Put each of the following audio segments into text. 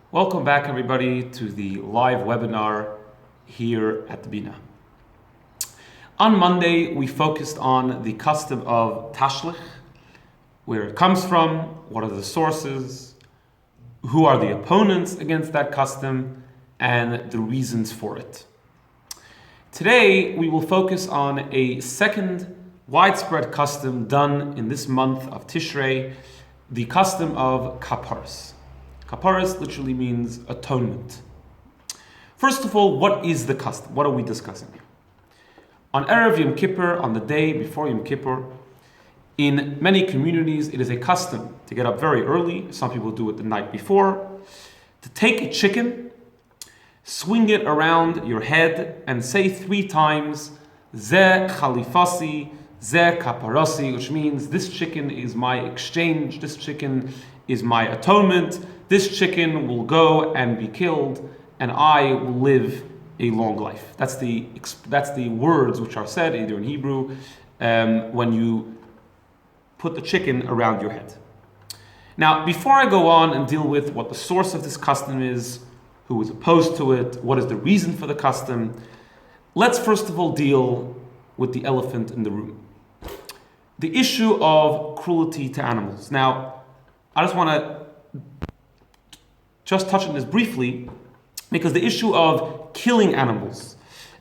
Welcome back, everybody, to the live webinar here at the BINA. On Monday, we focused on the custom of Tashlich, where it comes from, what are the sources, who are the opponents against that custom, and the reasons for it. Today, we will focus on a second widespread custom done in this month of Tishrei, the custom of Kapporos. Kapporos literally means atonement. First of all, what is the custom? What are we discussing here? On Erev Yom Kippur, on the day before Yom Kippur, in many communities, it is a custom to get up very early. Some people do it the night before, to take a chicken, swing it around your head, and say 3 times, Ze Chalifasi, Ze Kaporosi, which means this chicken is my exchange, this chicken is my atonement, this chicken will go and be killed, and I will live a long life. That's the words which are said either in Hebrew when you put the chicken around your head. Now, before I go on and deal with what the source of this custom is, who is opposed to it, what is the reason for the custom, let's first of all deal with the elephant in the room. The issue of cruelty to animals. Now, I just want to touch on this briefly, because the issue of killing animals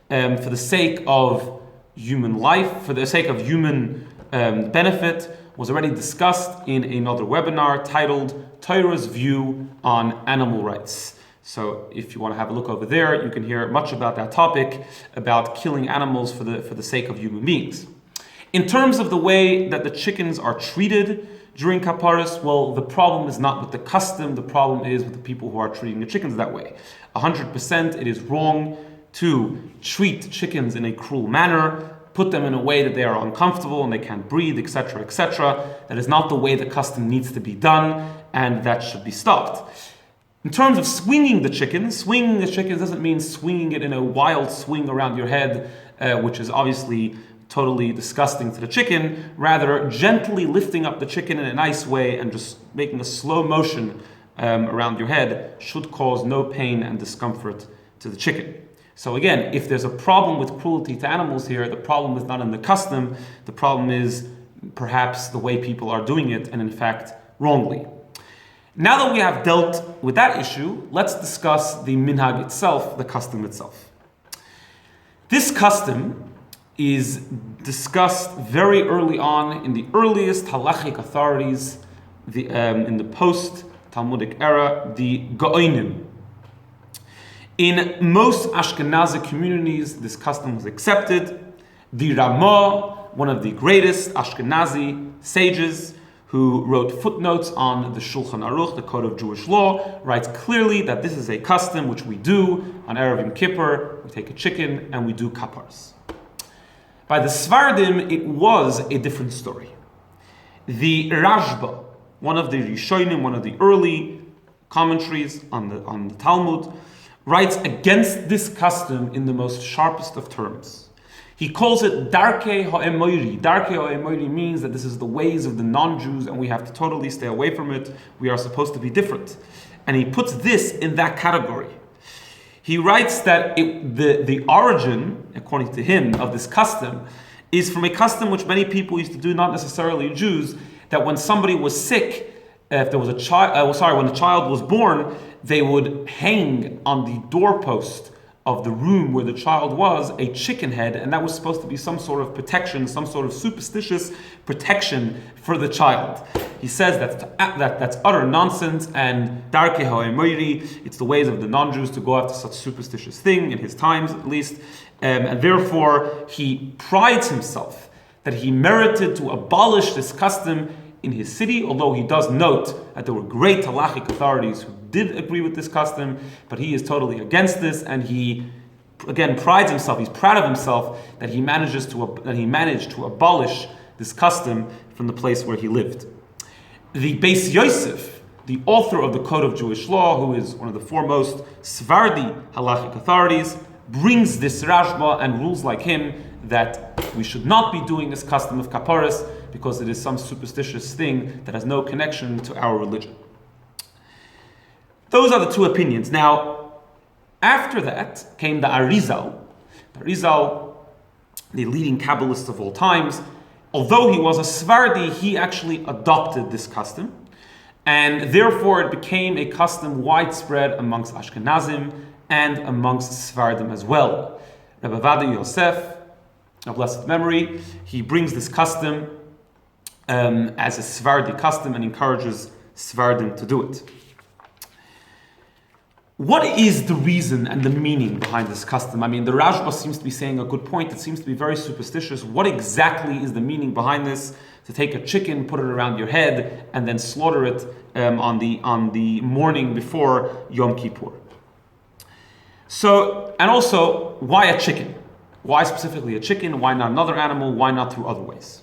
for the sake of human life, for the sake of human benefit, was already discussed in another webinar titled Torah's View on Animal Rights. So if you want to have a look over there, you can hear much about that topic, about killing animals for the sake of human beings. In terms of the way that the chickens are treated during Kapporos, well, the problem is not with the custom, the problem is with the people who are treating the chickens that way. 100% it is wrong to treat chickens in a cruel manner, put them in a way that they are uncomfortable and they can't breathe, etc., etc. That is not the way the custom needs to be done, and that should be stopped. In terms of swinging the chickens doesn't mean swinging it in a wild swing around your head, which is obviously totally disgusting to the chicken. Rather, gently lifting up the chicken in a nice way and just making a slow motion around your head should cause no pain and discomfort to the chicken. So again, if there's a problem with cruelty to animals here, the problem is not in the custom, the problem is perhaps the way people are doing it, and in fact, wrongly. Now that we have dealt with that issue, let's discuss the minhag itself, the custom itself. This custom is discussed very early on in the earliest halachic authorities, in the post-Talmudic era, the Gaonim. In most Ashkenazi communities, this custom was accepted. The Ramah, one of the greatest Ashkenazi sages, who wrote footnotes on the Shulchan Aruch, the Code of Jewish Law, writes clearly that this is a custom which we do on Erev Yom Kippur. We take a chicken and we do Kapporos. By the Sfardim, it was a different story. The Rashba, one of the Rishonim, one of the early commentaries on the Talmud, writes against this custom in the most sharpest of terms. He calls it Darkei Ha'emoiri. Darkei Ha'emoiri means that this is the ways of the non-Jews and we have to totally stay away from it. We are supposed to be different. And he puts this in that category. He writes that the origin, according to him, of this custom is from a custom which many people used to do, not necessarily Jews, that when somebody was sick, if there was when a child was born, they would hang on the doorpost of the room where the child was a chicken head, and that was supposed to be some sort of protection, some sort of superstitious protection for the child. He says that's utter nonsense, and Darkei Ha'emoiri, it's the ways of the non-Jews to go after such superstitious thing, in his times at least, and therefore he prides himself that he merited to abolish this custom in his city, although he does note that there were great halachic authorities who did agree with this custom, but he is totally against this, and he again prides himself, he's proud of himself that he managed to abolish this custom from the place where he lived. The Beis Yosef, the author of the Code of Jewish Law, who is one of the foremost Sephardi halachic authorities, brings this Rashba and rules like him that we should not be doing this custom of Kapporos because it is some superstitious thing that has no connection to our religion. Those are the two opinions. Now, after that came the Arizal. The Arizal, the leading Kabbalist of all times, although he was a Sephardi, he actually adopted this custom. And therefore it became a custom widespread amongst Ashkenazim and amongst Sephardim as well. Rabbi Levi Yosef, of blessed memory, he brings this custom as a Sephardi custom and encourages Sephardim to do it. What is the reason and the meaning behind this custom? I mean, the Rashba seems to be saying a good point. It seems to be very superstitious. What exactly is the meaning behind this? To take a chicken, put it around your head, and then slaughter it on the morning before Yom Kippur. So, and also, why a chicken? Why specifically a chicken? Why not another animal? Why not through other ways?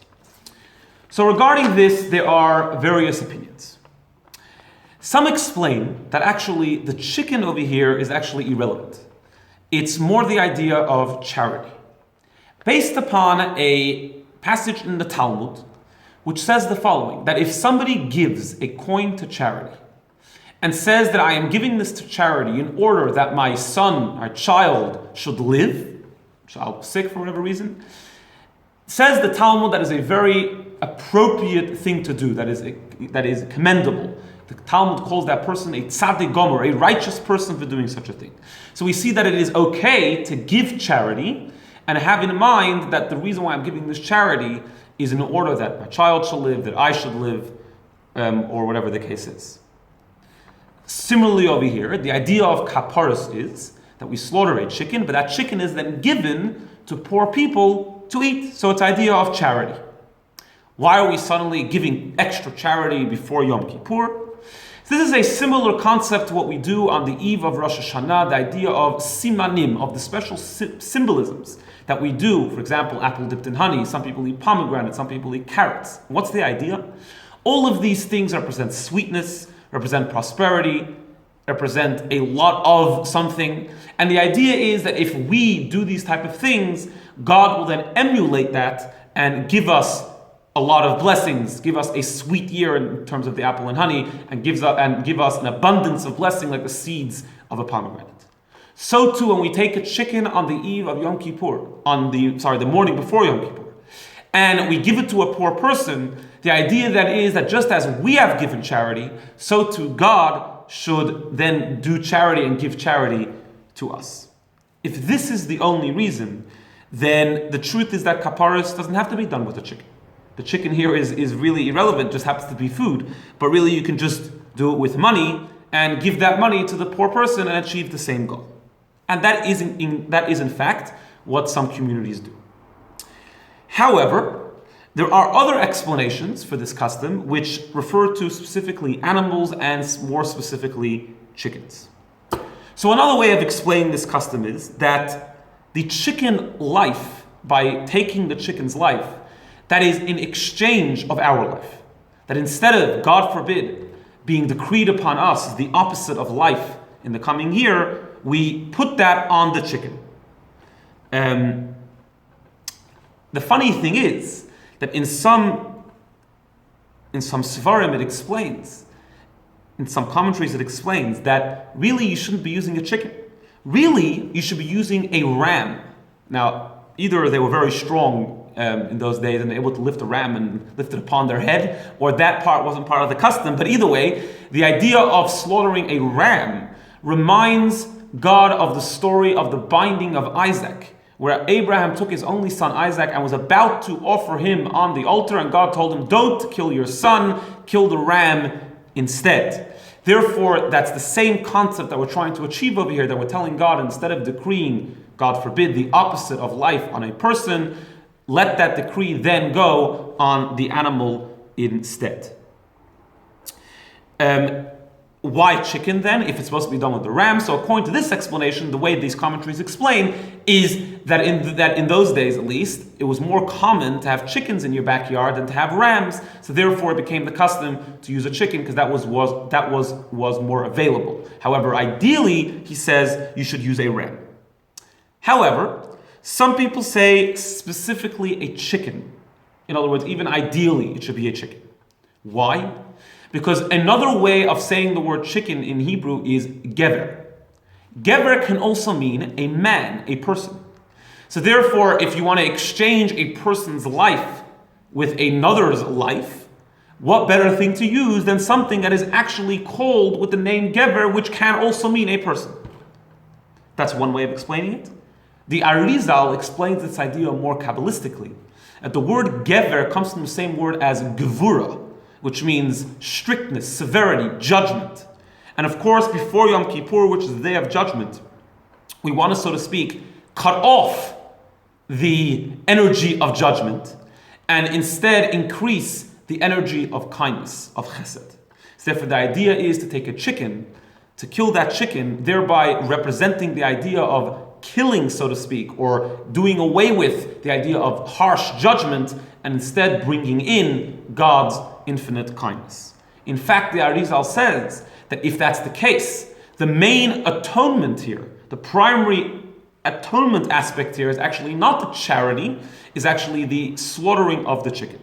So regarding this, there are various opinions. Some explain that actually the chicken over here is actually irrelevant. It's more the idea of charity. Based upon a passage in the Talmud, which says the following, that if somebody gives a coin to charity and says that I am giving this to charity in order that my son or child should live, child was sick for whatever reason, says the Talmud that is a very appropriate thing to do, that is commendable. The Talmud calls that person a tzaddik gomer, a righteous person for doing such a thing. So we see that it is okay to give charity and have in mind that the reason why I'm giving this charity is in order that my child shall live, that I should live, or whatever the case is. Similarly over here, the idea of Kapporos is that we slaughter a chicken, but that chicken is then given to poor people to eat. So it's the idea of charity. Why are we suddenly giving extra charity before Yom Kippur? This is a similar concept to what we do on the eve of Rosh Hashanah, the idea of simanim, of the special symbolisms that we do. For example, apple dipped in honey. Some people eat pomegranate, some people eat carrots. What's the idea? All of these things represent sweetness, represent prosperity, represent a lot of something. And the idea is that if we do these type of things, God will then emulate that and give us a lot of blessings, give us a sweet year in terms of the apple and honey, and give us an abundance of blessing like the seeds of a pomegranate. So too, when we take a chicken on the eve of Yom Kippur, the morning before Yom Kippur, and we give it to a poor person, the idea that is that just as we have given charity, so too God should then do charity and give charity to us. If this is the only reason, then the truth is that Kapporos doesn't have to be done with a chicken. The chicken here is really irrelevant, just happens to be food. But really you can just do it with money and give that money to the poor person and achieve the same goal. And that is in fact what some communities do. However, there are other explanations for this custom which refer to specifically animals and more specifically chickens. So another way of explaining this custom is that the chicken life, by taking the chicken's life, that is in exchange of our life. That instead of, God forbid, being decreed upon us the opposite of life in the coming year, we put that on the chicken. The funny thing is that in some Svarim it explains, in some commentaries it explains that really you shouldn't be using a chicken. Really, you should be using a ram. Now, either they were very strong in those days and able to lift a ram and lift it upon their head, or that part wasn't part of the custom. But either way, the idea of slaughtering a ram reminds God of the story of the binding of Isaac, where Abraham took his only son Isaac and was about to offer him on the altar, and God told him, don't kill your son, kill the ram instead. Therefore, that's the same concept that we're trying to achieve over here, that we're telling God, instead of decreeing, God forbid, the opposite of life on a person, let that decree then go on the animal instead. Why chicken then, if it's supposed to be done with the ram? So according to this explanation, the way these commentaries explain is that in those days at least, it was more common to have chickens in your backyard than to have rams. So therefore it became the custom to use a chicken because that was more available. However, ideally, he says you should use a ram. However, some people say specifically a chicken. In other words, even ideally, it should be a chicken. Why? Because another way of saying the word chicken in Hebrew is gever. Gever can also mean a man, a person. So therefore, if you want to exchange a person's life with another's life, what better thing to use than something that is actually called with the name gever, which can also mean a person? That's one way of explaining it. The Arizal explains this idea more Kabbalistically. The word gever comes from the same word as gevura, which means strictness, severity, judgment. And of course, before Yom Kippur, which is the day of judgment, we want to, so to speak, cut off the energy of judgment and instead increase the energy of kindness, of chesed. So therefore, the idea is to take a chicken, to kill that chicken, thereby representing the idea of killing, so to speak, or doing away with the idea of harsh judgment and instead bringing in God's infinite kindness. In fact, the Arizal says that if that's the case, the main atonement here, the primary atonement aspect here is actually not the charity, is actually the slaughtering of the chicken.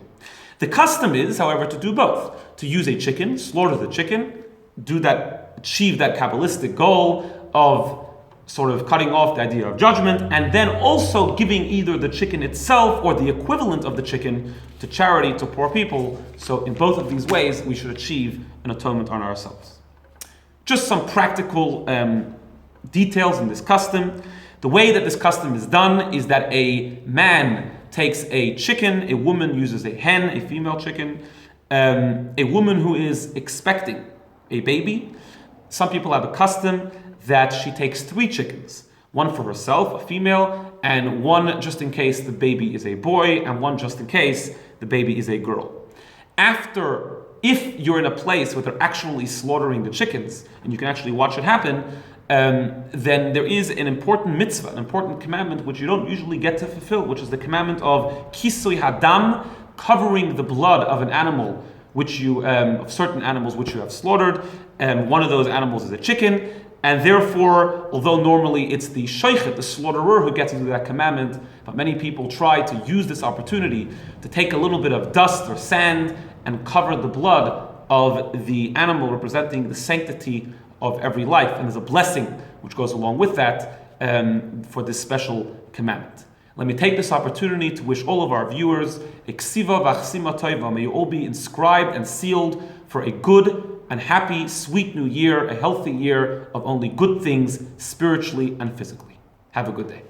The custom is, however, to do both. To use a chicken, slaughter the chicken, achieve that Kabbalistic goal of sort of cutting off the idea of judgment, and then also giving either the chicken itself or the equivalent of the chicken to charity, to poor people. So in both of these ways, we should achieve an atonement on ourselves. Just some practical details in this custom. The way that this custom is done is that a man takes a chicken, a woman uses a hen, a female chicken, a woman who is expecting a baby. Some people have a custom that she takes 3 chickens, one for herself, a female, and one just in case the baby is a boy, and one just in case the baby is a girl. If you're in a place where they're actually slaughtering the chickens, and you can actually watch it happen, then there is an important mitzvah, an important commandment which you don't usually get to fulfill, which is the commandment of kisui hadam, covering the blood of an animal, of certain animals which you have slaughtered. One of those animals is a chicken, and therefore, although normally it's the sheikhet, the slaughterer, who gets into that commandment, but many people try to use this opportunity to take a little bit of dust or sand and cover the blood of the animal, representing the sanctity of every life. And there's a blessing which goes along with that for this special commandment. Let me take this opportunity to wish all of our viewers a ksiva v'achsima toiva. May you all be inscribed and sealed for a good and happy, sweet new year, a healthy year of only good things spiritually and physically. Have a good day.